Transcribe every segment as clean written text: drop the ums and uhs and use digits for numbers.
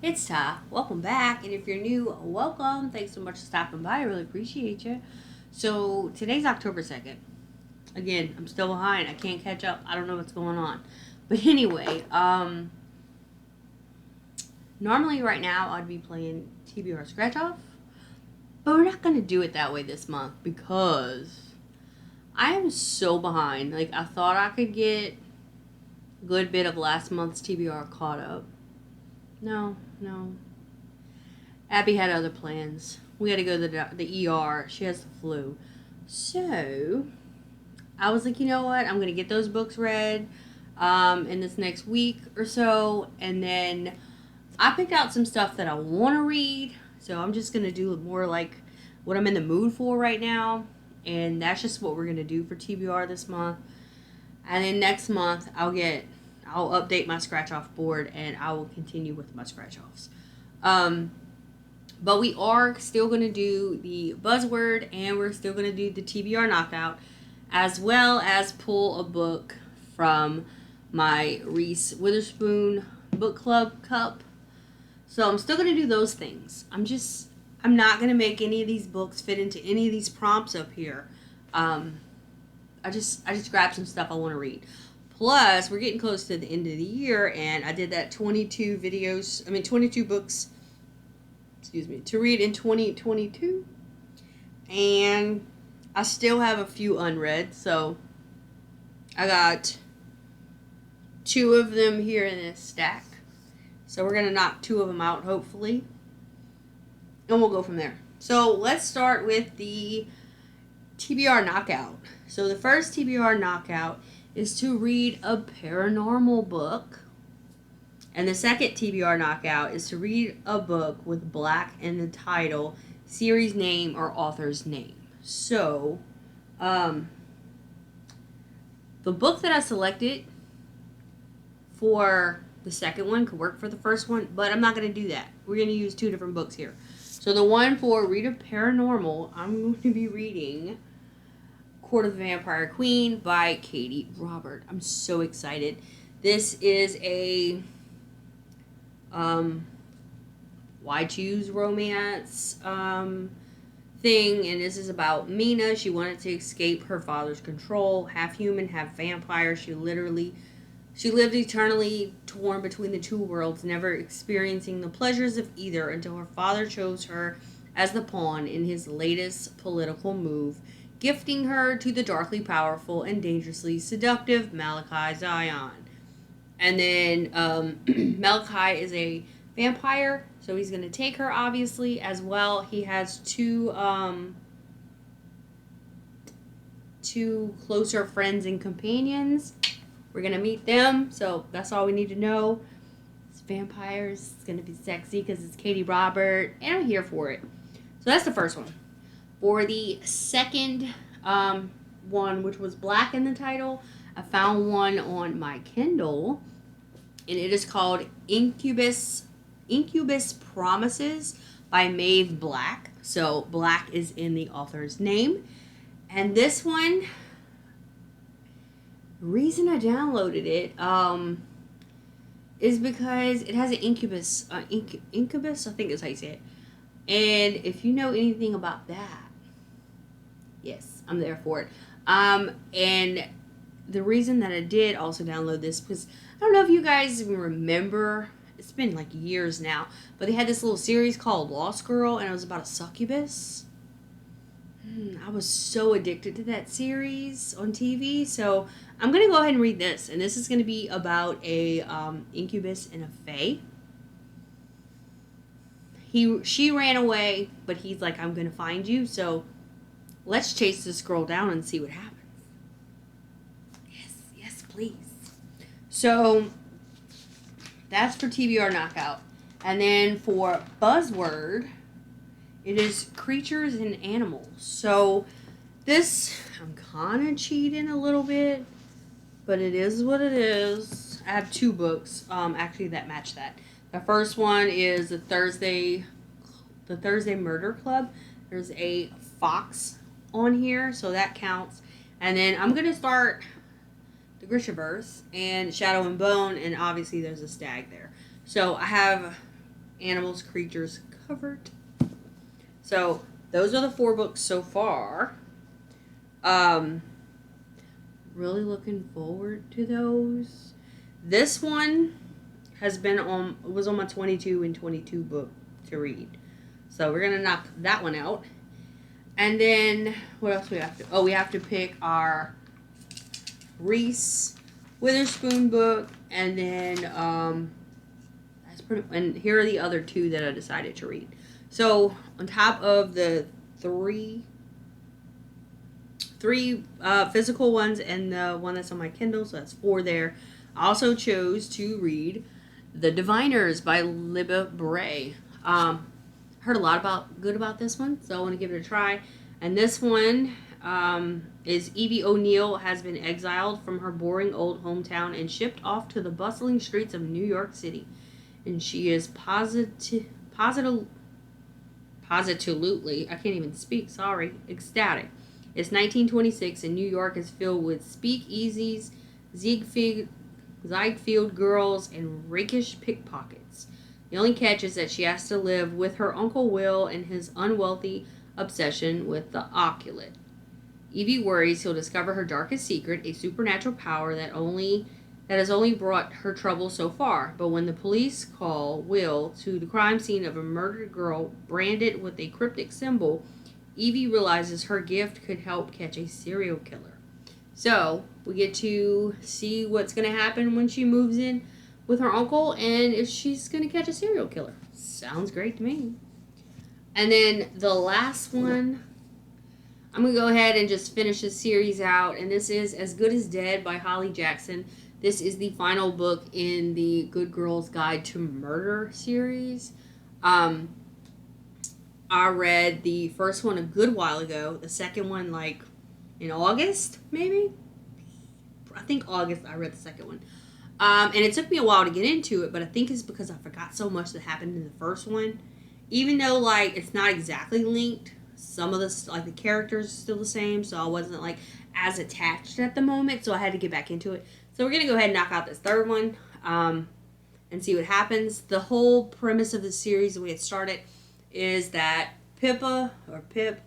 It's Ty. Welcome back. And if you're new, welcome. Thanks so much for stopping by. I really appreciate you. So today's October 2nd. Again, I'm still behind. I can't catch up. I don't know what's going on. But anyway, normally right now I'd be playing TBR Scratch Off. But we're not going to do it that way this month because I am so behind. Like, I thought I could get a good bit of last month's TBR caught up. No. Abby had other plans. We had to go to the ER. She has the flu. So, I was like, you know what? I'm going to get those books read in this next week or so. And then I picked out some stuff that I want to read. So, I'm just going to do more like what I'm in the mood for right now. And that's just what we're going to do for TBR this month. And then next month, I'll update my scratch off board and I will continue with my scratch offs. But we are still going to do the buzzword and we're still going to do the TBR knockout, as well as pull a book from my Reese Witherspoon book club cup. So I'm still going to do those things. I'm not going to make any of these books fit into any of these prompts up here. I just grabbed some stuff I want to read. Plus, we're getting close to the end of the year, and I did that 22 books, to read in 2022. And I still have a few unread, so I got 2 of them here in this stack. So we're going to knock 2 of them out, hopefully. And we'll go from there. So let's start with the TBR knockout. So the first TBR knockout is to read a paranormal book. And the second TBR knockout is to read a book with black in the title, series name, or author's name. So, the book that I selected for the second one could work for the first one, but I'm not going to do that. We're going to use 2 different books here. So the one for Read a Paranormal, I'm going to be reading Court of the Vampire Queen by Katie Robert. I'm so excited. This is a why choose romance thing, and this is about Mina. She wanted to escape her father's control, half human, half vampire. She lived eternally torn between the 2 worlds, never experiencing the pleasures of either until her father chose her as the pawn in his latest political move, gifting her to the darkly powerful and dangerously seductive Malachi Zion. And then Malachi is a vampire, so he's going to take her, obviously, as well. He has 2 closer friends and companions. We're going to meet them, so that's all we need to know. It's vampires. It's going to be sexy because it's Katie Robert, and I'm here for it. So that's the first one. For the second one, which was black in the title, I found one on my Kindle, and it is called Incubus Promises by Maeve Black. So Black is in the author's name. And this one, the reason I downloaded it is because it has an incubus. Incubus, I think is how you say it. And if you know anything about that, yes, I'm there for it. And the reason that I did also download this was, I don't know if you guys even remember, it's been like years now, but they had this little series called Lost Girl, and it was about a succubus. I was so addicted to that series on TV, so I'm going to go ahead and read this. And this is going to be about a incubus and a fae. She ran away, but he's like, I'm going to find you, so let's chase this girl down and see what happens. Yes, please. So, that's for TBR Knockout. And then for Buzzword, it is creatures and animals. So, this, I'm kind of cheating a little bit, but it is what it is. I have 2 books, actually, that match that. The first one is the Thursday Murder Club. There's a fox on here, so that counts. And then I'm going to start the Grishaverse and Shadow and Bone, and obviously there's a stag there. So I have animals, creatures covered. So those are the 4 books so far. Really looking forward to those. This one was on my 22 and 22 book to read. So we're gonna knock that one out. And then what else we have to? Oh, we have to pick our Reese Witherspoon book, and then and here are the other 2 that I decided to read. So on top of the three physical ones and the one that's on my Kindle, so that's 4 there. I also chose to read The Diviners by Libba Bray. Heard a lot good about this one, so I want to give it a try. And this one is Evie O'Neill has been exiled from her boring old hometown and shipped off to the bustling streets of New York City. And she is positively, I can't even speak, sorry, ecstatic. It's 1926 and New York is filled with speakeasies, Ziegfeld girls, and rakish pickpockets. The only catch is that she has to live with her Uncle Will and his unwealthy obsession with the occult. Evie worries he'll discover her darkest secret, a supernatural power that has only brought her trouble so far. But when the police call Will to the crime scene of a murdered girl branded with a cryptic symbol, Evie realizes her gift could help catch a serial killer. So we get to see what's going to happen when she moves in with her uncle and if she's going to catch a serial killer. Sounds great to me. And then the last one, I'm going to go ahead and just finish this series out. And this is As Good as Dead by Holly Jackson. This is the final book in the Good Girl's Guide to Murder series. I read the first one a good while ago. The second one, like, in August, maybe? I think August I read the second one. And it took me a while to get into it, but I think it's because I forgot so much that happened in the first one. Even though, like, it's not exactly linked, some of the, like, the characters are still the same, so I wasn't, like, as attached at the moment, so I had to get back into it. So we're going to go ahead and knock out this third one and see what happens. The whole premise of the series, the way it started, is that Pip,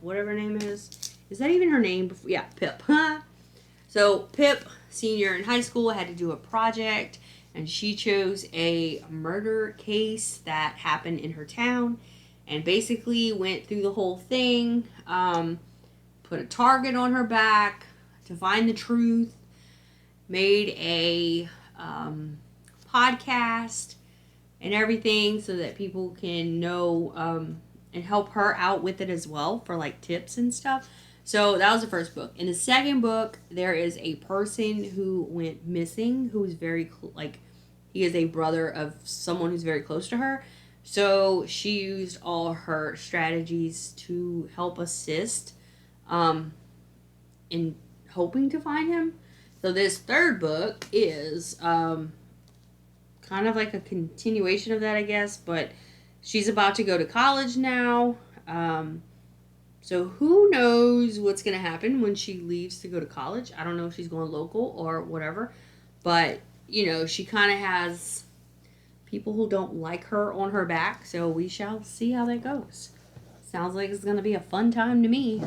whatever her name is that even her name? Yeah, Pip. So Pip, senior in high school, had to do a project, and she chose a murder case that happened in her town, and basically went through the whole thing, put a target on her back to find the truth, made a podcast and everything so that people can know and help her out with it as well for like tips and stuff. So that was the first book. In the second book, there is a person who went missing who's very he is a brother of someone who's very close to her. So she used all her strategies to help assist in hoping to find him. So this third book is kind of like a continuation of that, I guess, but she's about to go to college now. So who knows what's going to happen when she leaves to go to college. I don't know if she's going local or whatever, but, you know, she kind of has people who don't like her on her back, so we shall see how that goes. Sounds like it's going to be a fun time to me.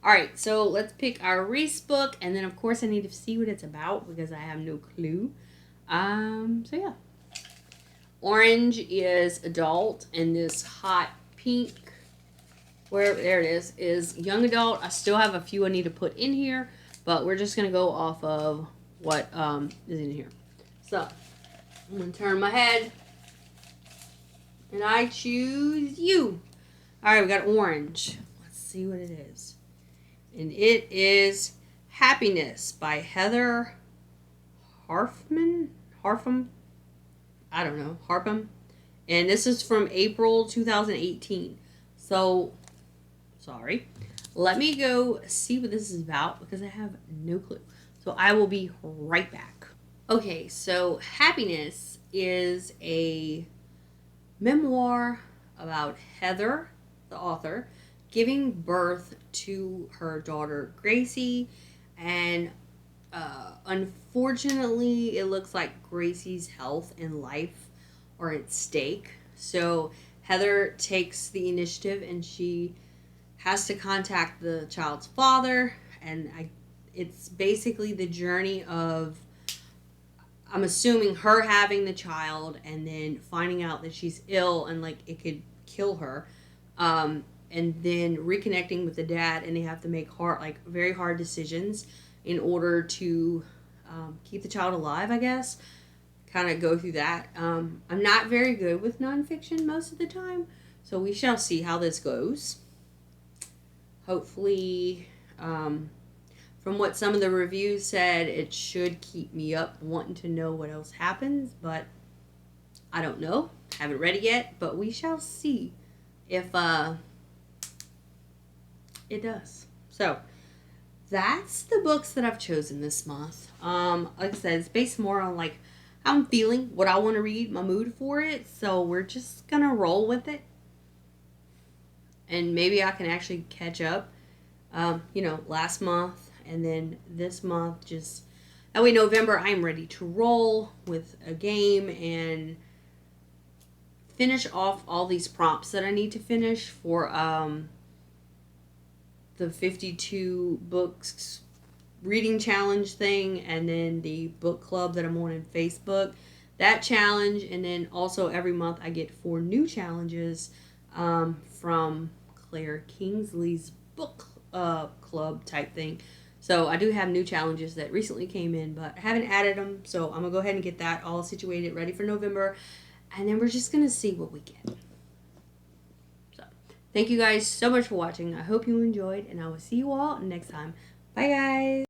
All right, so let's pick our Reese book, and then, of course, I need to see what it's about because I have no clue. So, yeah. Orange is adult, and this hot pink, there it is young adult. I still have a few I need to put in here, but we're just going to go off of what is in here. So, I'm going to turn my head, and I choose you. All right, we got orange. Let's see what it is. And it is Happiness by Heather Harpham. I don't know. Harpham. And this is from April 2018. So, sorry. Let me go see what this is about because I have no clue. So, I will be right back. Okay, so Happiness is a memoir about Heather, the author, giving birth to her daughter Gracie, and unfortunately it looks like Gracie's health and life are at stake. So Heather takes the initiative and she has to contact the child's father, and it's basically the journey of, I'm assuming, her having the child and then finding out that she's ill and like it could kill her, and then reconnecting with the dad, and they have to make very hard decisions in order to keep the child alive, I guess. Kind of go through that. I'm not very good with nonfiction most of the time, so we shall see how this goes. Hopefully, from what some of the reviews said, it should keep me up wanting to know what else happens, but I don't know. Haven't read it yet, but we shall see if it does. So that's the books that I've chosen this month. Like I said, it's based more on like how I'm feeling, what I want to read, my mood for it. So we're just gonna roll with it, and maybe I can actually catch up. Last month and then this month, just that way November I'm ready to roll with a game and finish off all these prompts that I need to finish for the 52 books reading challenge thing, and then the book club that I'm on in Facebook, that challenge. And then also every month I get 4 new challenges from Claire Kingsley's book club type thing. So I do have new challenges that recently came in, but I haven't added them, so I'm gonna go ahead and get that all situated, ready for November, and then we're just gonna see what we get. So thank you guys so much for watching. I hope you enjoyed, and I will see you all next time. Bye guys.